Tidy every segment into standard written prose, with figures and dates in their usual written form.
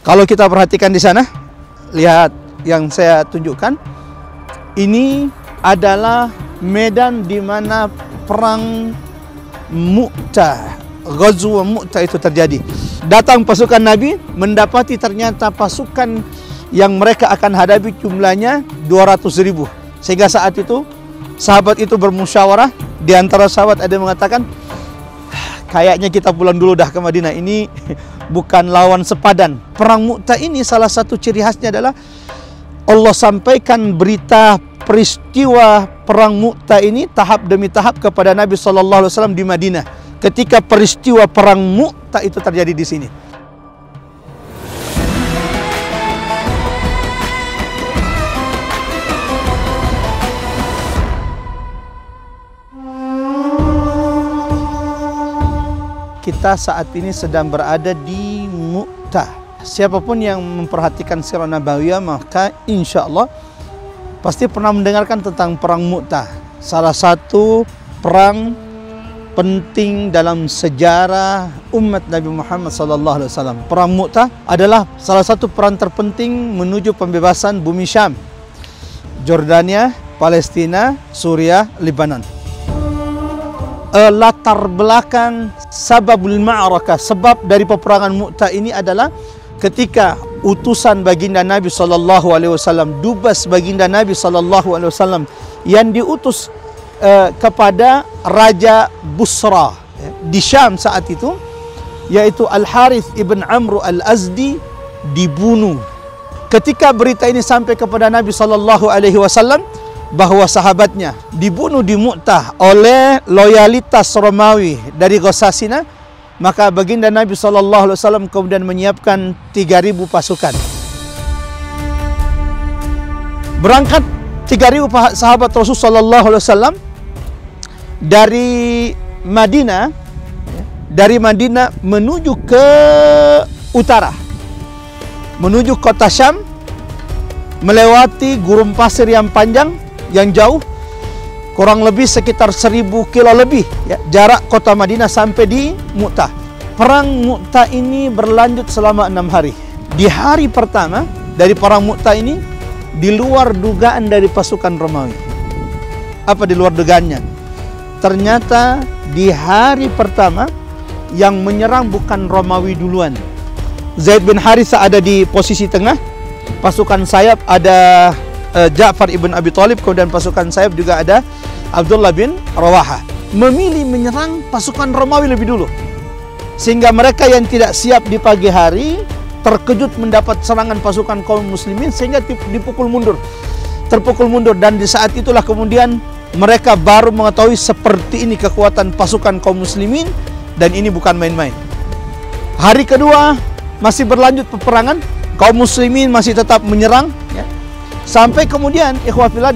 Kalau kita perhatikan di sana, lihat yang saya tunjukkan, ini adalah medan di mana perang Mu'tah, Ghazwa Mu'tah itu terjadi. Datang pasukan Nabi, mendapati ternyata pasukan yang mereka akan hadapi jumlahnya 200.000. Sehingga saat itu sahabat itu bermusyawarah. Di antara sahabat ada yang mengatakan, kayaknya kita pulang dulu dah ke Madinah, ini bukan lawan sepadan. Perang Mu'tah ini salah satu ciri khasnya adalah Allah sampaikan berita peristiwa perang Mu'tah ini tahap demi tahap kepada Nabi SAW di Madinah. Ketika peristiwa perang Mu'tah itu terjadi di sini. Kita saat ini sedang berada di Mu'tah. Siapapun yang memperhatikan sirah Nabawiyah, maka insya Allah pasti pernah mendengarkan tentang perang Mu'tah. Salah satu perang penting dalam sejarah umat Nabi Muhammad SAW. Perang Mu'tah adalah salah satu perang terpenting menuju pembebasan bumi Syam, Jordania, Palestina, Suriah, Lebanon. Latar belakang sababul ma'arakah, sebab dari peperangan Mu'tah ini adalah ketika utusan baginda Nabi SAW, dubas baginda Nabi SAW yang diutus kepada Raja Busra di Syam saat itu, yaitu Al-Harith ibn Amr al-Azdi, dibunuh. Ketika berita ini sampai kepada Nabi SAW bahwa sahabatnya dibunuh di Mu'tah oleh loyalitas Romawi dari Ghasasina, maka baginda Nabi SAW kemudian menyiapkan 3.000 pasukan. Berangkat 3.000 sahabat Rasulullah SAW dari Madinah, menuju ke utara, menuju kota Syam, melewati gurun pasir yang panjang, yang jauh, kurang lebih sekitar 1.000 kilo lebih ya, jarak kota Madinah sampai di Mu'tah. Perang Mu'tah ini berlanjut selama 6 hari. Di hari pertama dari perang Mu'tah ini, di luar dugaan dari pasukan Romawi. Apa di luar dugaannya? Ternyata di hari pertama yang menyerang bukan Romawi duluan. Zaid bin Harithah ada di posisi tengah, pasukan sayap ada Ja'far ibn Abi Thalib, kemudian pasukan sayap juga ada Abdullah bin Rawaha. Memilih menyerang pasukan Romawi lebih dulu, sehingga mereka yang tidak siap di pagi hari terkejut mendapat serangan pasukan kaum muslimin, sehingga dipukul mundur, terpukul mundur. Dan di saat itulah kemudian mereka baru mengetahui seperti ini kekuatan pasukan kaum muslimin, dan ini bukan main-main. Hari kedua masih berlanjut peperangan, kaum muslimin masih tetap menyerang ya. Sampai kemudian ikhwafillah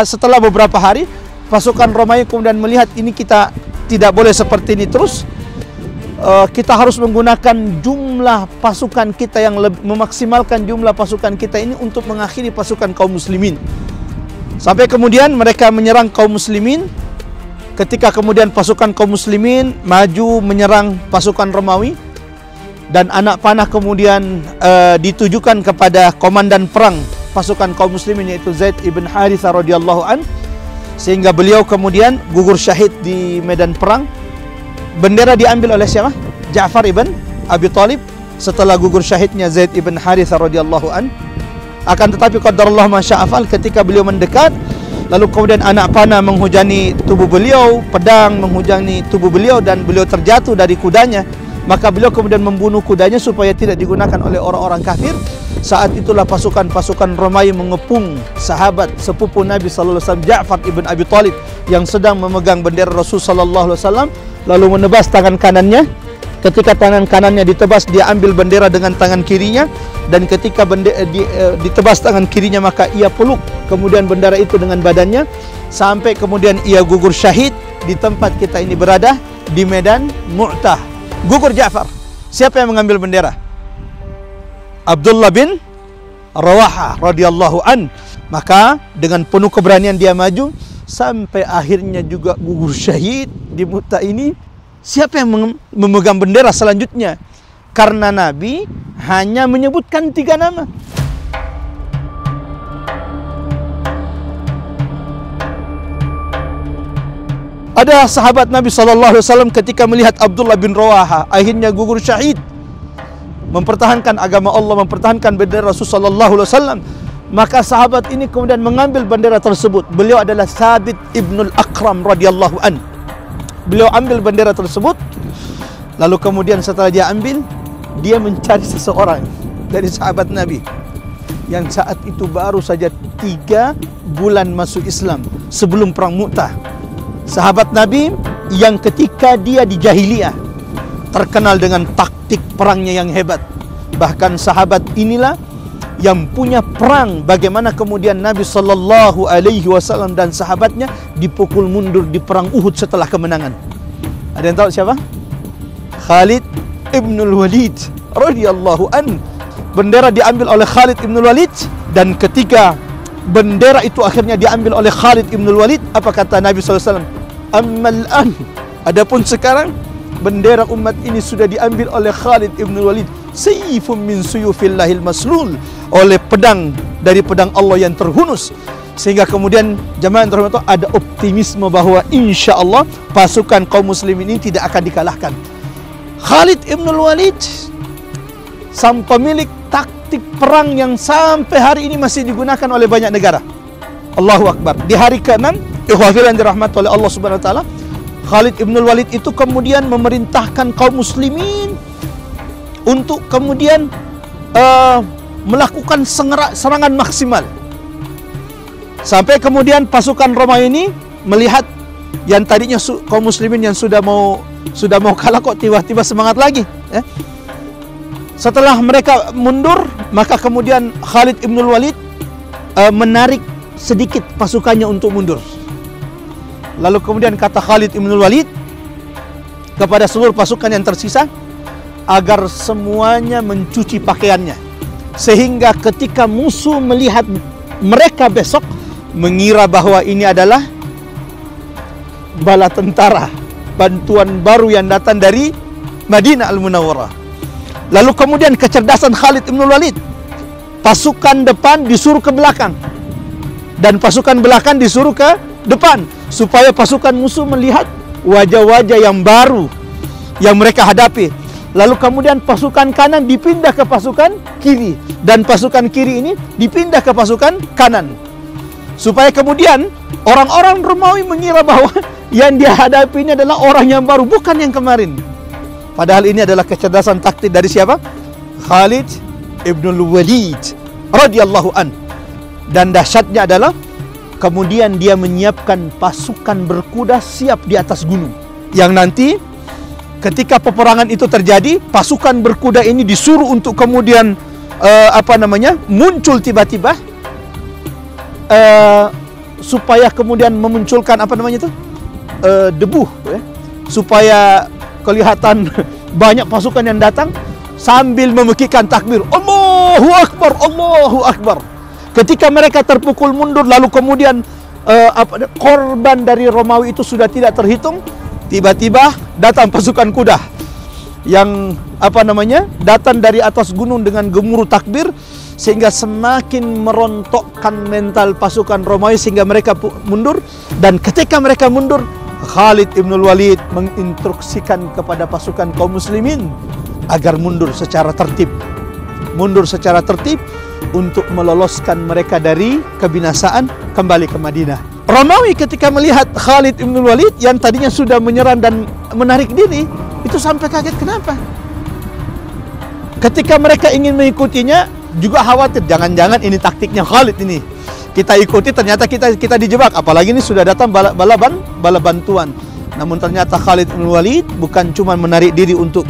setelah beberapa hari pasukan Romawi kemudian melihat ini kita tidak boleh seperti ini terus. Kita harus menggunakan jumlah pasukan kita yang memaksimalkan jumlah pasukan kita ini untuk mengakhiri pasukan kaum muslimin. Sampai kemudian mereka menyerang kaum muslimin. Ketika kemudian pasukan kaum muslimin maju menyerang pasukan Romawi, dan anak panah kemudian ditujukan kepada komandan perang pasukan kaum muslimin, yaitu Zaid ibn Harithah radhiyallahu an, sehingga beliau kemudian gugur syahid di medan perang. Bendera diambil oleh siapa? Ja'far ibn Abi Thalib setelah gugur syahidnya Zaid ibn Harithah radhiyallahu an. Akan tetapi qadarullah ma syaa fa'al, ketika beliau mendekat, lalu kemudian anak panah menghujani tubuh beliau, pedang menghujani tubuh beliau, dan beliau terjatuh dari kudanya. Maka beliau kemudian membunuh kudanya supaya tidak digunakan oleh orang-orang kafir. Saat itulah pasukan-pasukan Romawi mengepung sahabat sepupu Nabi sallallahu alaihi wasallam Ja'far ibn Abi Thalib yang sedang memegang bendera Rasul sallallahu alaihi wasallam, lalu menebas tangan kanannya. Ketika tangan kanannya ditebas, dia ambil bendera dengan tangan kirinya, dan ketika ditebas tangan kirinya maka ia peluk kemudian bendera itu dengan badannya, sampai kemudian ia gugur syahid di tempat kita ini berada, di medan Mu'tah. Gugur Ja'far. Siapa yang mengambil bendera? Abdullah bin Rawaha radhiyallahu an. Maka dengan penuh keberanian dia maju sampai akhirnya juga gugur syahid di Mu'tah ini. Siapa yang memegang bendera selanjutnya? Karena Nabi hanya menyebutkan 3 nama. Ada sahabat Nabi SAW ketika melihat Abdullah bin Rawaha akhirnya gugur syahid, mempertahankan agama Allah, mempertahankan bendera Rasulullah SAW. Maka sahabat ini kemudian mengambil bendera tersebut. Beliau adalah Thabit ibnul Akram radhiyallahu an. Beliau ambil bendera tersebut. Lalu kemudian setelah dia ambil, dia mencari seseorang dari sahabat Nabi yang saat itu baru saja 3 bulan masuk Islam sebelum perang Mu'tah. Sahabat Nabi yang ketika dia di jahiliyah terkenal dengan taktik perangnya yang hebat. Bahkan sahabat inilah yang punya perang bagaimana kemudian Nabi SAW dan sahabatnya dipukul mundur di perang Uhud setelah kemenangan. Ada yang tahu siapa? Khalid ibnul Walid radhiyallahu an. Bendera diambil oleh Khalid ibnul Walid, dan ketika bendera itu akhirnya diambil oleh Khalid ibnul Walid, apa kata Nabi SAW? Ammal an, adapun sekarang bendera umat ini sudah diambil oleh Khalid ibnul Walid, sayfun min suyufillahil maslul, oleh pedang dari pedang Allah yang terhunus. Sehingga kemudian jamaah yang terhormat ada optimisme bahwa insya Allah pasukan kaum muslimin ini tidak akan dikalahkan. Khalid ibnul Walid sang pemilik taktik perang yang sampai hari ini masih digunakan oleh banyak negara. Allahu Akbar. Di hari ke-6, ikhwafil yang dirahmati oleh Allah Subhanahu wa taala, Khalid ibnul Walid itu kemudian memerintahkan kaum muslimin untuk kemudian melakukan serangan maksimal. Sampai kemudian pasukan Romawi ini melihat yang tadinya kaum muslimin yang sudah mau kalah kok tiba-tiba semangat lagi, ya. Setelah mereka mundur, maka kemudian Khalid ibnul Walid menarik sedikit pasukannya untuk mundur. Lalu kemudian kata Khalid ibnul Walid kepada seluruh pasukan yang tersisa agar semuanya mencuci pakaiannya, sehingga ketika musuh melihat mereka besok mengira bahwa ini adalah bala tentara, bantuan baru yang datang dari Madinah Al-Munawwarah. Lalu kemudian kecerdasan Khalid ibnul Walid, pasukan depan disuruh ke belakang dan pasukan belakang disuruh ke depan, supaya pasukan musuh melihat wajah-wajah yang baru yang mereka hadapi. Lalu kemudian pasukan kanan dipindah ke pasukan kiri, dan pasukan kiri ini dipindah ke pasukan kanan, supaya kemudian orang-orang Romawi mengira bahwa yang dia hadapi ini adalah orang yang baru, bukan yang kemarin. Padahal ini adalah kecerdasan taktik dari siapa? Khalid ibnul Walid radhiyallahu an. Dan dahsyatnya adalah kemudian dia menyiapkan pasukan berkuda siap di atas gunung, yang nanti ketika peperangan itu terjadi, pasukan berkuda ini disuruh untuk kemudian muncul tiba-tiba, supaya kemudian memunculkan debu, ya, supaya kelihatan banyak pasukan yang datang sambil memekikkan takbir, Allahu Akbar, Allahu Akbar. Ketika mereka terpukul mundur, lalu kemudian korban dari Romawi itu sudah tidak terhitung, tiba-tiba datang pasukan kuda yang datang dari atas gunung dengan gemuruh takbir, sehingga semakin merontokkan mental pasukan Romawi sehingga mereka mundur. Dan ketika mereka mundur, Khalid ibnul Walid menginstruksikan kepada pasukan kaum muslimin agar mundur secara tertib, untuk meloloskan mereka dari kebinasaan, kembali ke Madinah. Romawi ketika melihat Khalid ibnul Walid yang tadinya sudah menyerang dan menarik diri, itu sampai kaget. Kenapa? Ketika mereka ingin mengikutinya juga khawatir, jangan-jangan ini taktiknya Khalid ini, kita ikuti ternyata kita dijebak, apalagi ini sudah datang bala bantuan. Namun ternyata Khalid ibnul Walid bukan cuma menarik diri untuk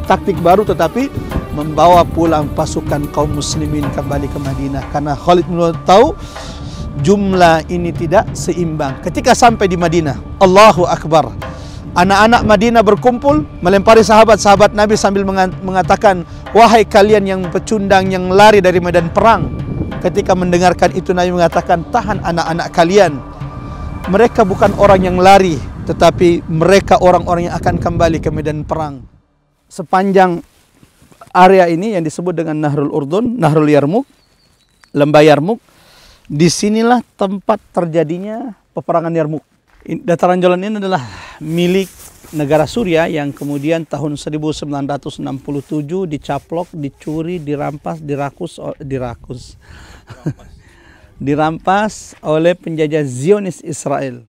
taktik baru, tetapi membawa pulang pasukan kaum muslimin kembali ke Madinah, karena Khalid ibnul Walid tahu jumlah ini tidak seimbang. Ketika sampai di Madinah, Allahu Akbar, anak-anak Madinah berkumpul melempari sahabat-sahabat Nabi sambil mengatakan, wahai kalian yang pecundang, yang lari dari medan perang. Ketika mendengarkan itu, Nabi mengatakan, tahan anak-anak kalian, mereka bukan orang yang lari, tetapi mereka orang-orang yang akan kembali ke medan perang. Sepanjang area ini yang disebut dengan Nahrul Urdun, Nahrul Yarmuk, Lembah Yarmuk. Disinilah tempat terjadinya peperangan Yarmuk. Dataran Jolan ini adalah milik negara Suriah yang kemudian tahun 1967 dicaplok, dicuri, dirampas oleh penjajah Zionis Israel.